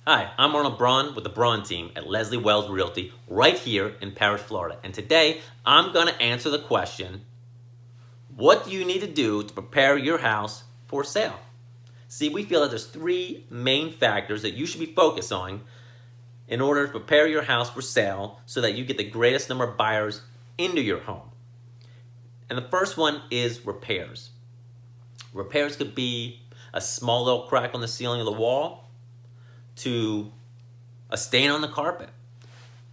Hi, I'm Arnold Braun with the Braun Team at Leslie Wells Realty right here in Parrish, Florida. And today I'm going to answer the question, what do you need to do to prepare your house for sale? See, we feel that there's three main factors that you should be focused on in order to prepare your house for sale so that you get the greatest number of buyers into your home. And the first one is repairs. Repairs could be a small little crack on the ceiling of the wall, to a stain on the carpet.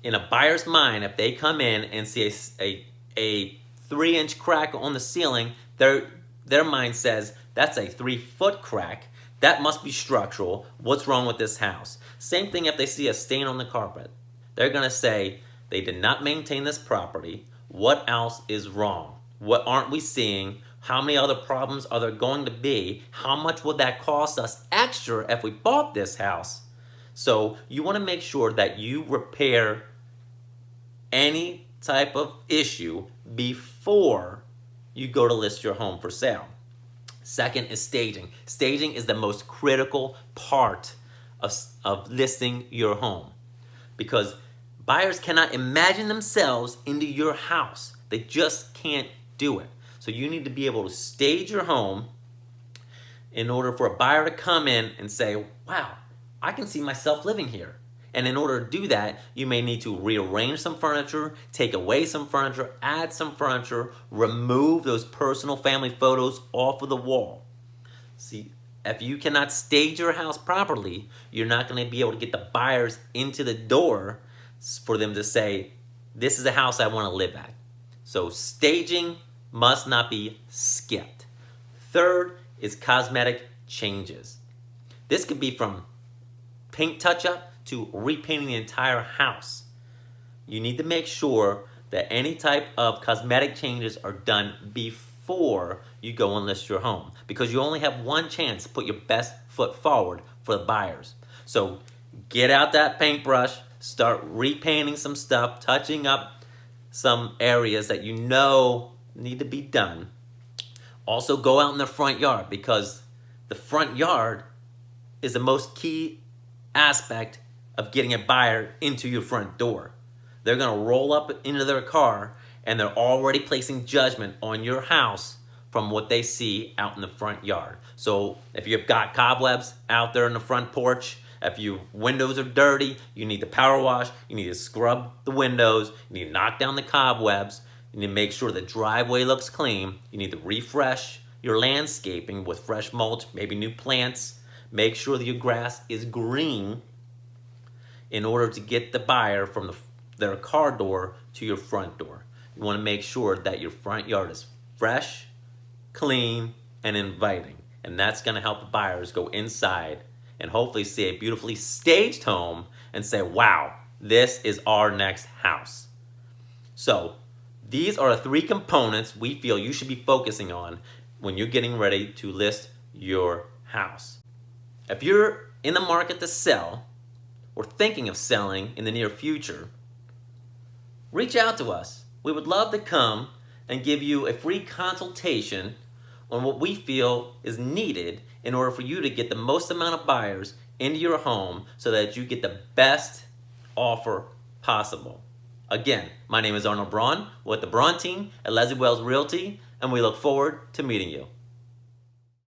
In a buyer's mind, if they come in and see a 3-inch crack on the ceiling, their mind says, that's a 3-foot crack. That must be structural. What's wrong with this house? Same thing if they see a stain on the carpet. They're going to say, they did not maintain this property. What else is wrong? What aren't we seeing? How many other problems are there going to be? How much would that cost us extra if we bought this house? So you want to make sure that you repair any type of issue before you go to list your home for sale. Second is staging. Staging is the most critical part of listing your home, because buyers cannot imagine themselves into your house. They just can't do it. So you need to be able to stage your home in order for a buyer to come in and say, wow, I can see myself living here. And in order to do that, you may need to rearrange some furniture, take away some furniture, add some furniture, remove those personal family photos off of the wall. See, if you cannot stage your house properly, you're not going to be able to get the buyers into the door for them to say, this is a house I want to live at. So staging must not be skipped. Third is cosmetic changes. This could be from paint touch-up to repainting the entire house. You need to make sure that any type of cosmetic changes are done before you go and list your home, because you only have one chance to put your best foot forward for the buyers. So get out that paintbrush, start repainting some stuff, touching up some areas that you know need to be done. Also go out in the front yard, because the front yard is the most key aspect of getting a buyer into your front door. They're going to roll up into their car and they're already placing judgment on your house from what they see out in the front yard. So if you've got cobwebs out there in the front porch, if your windows are dirty, you need to power wash, you need to scrub the windows, you need to knock down the cobwebs, you need to make sure the driveway looks clean, you need to refresh your landscaping with fresh mulch, maybe new plants. Make sure that your grass is green in order to get the buyer from their car door to your front door. You want to make sure that your front yard is fresh, clean, and inviting. And that's going to help the buyers go inside and hopefully see a beautifully staged home and say, wow, this is our next house. So these are the three components we feel you should be focusing on when you're getting ready to list your house. If you're in the market to sell or thinking of selling in the near future, reach out to us. We would love to come and give you a free consultation on what we feel is needed in order for you to get the most amount of buyers into your home so that you get the best offer possible. Again, my name is Arnold Braun with the Braun Team at Leslie Wells Realty, and we look forward to meeting you.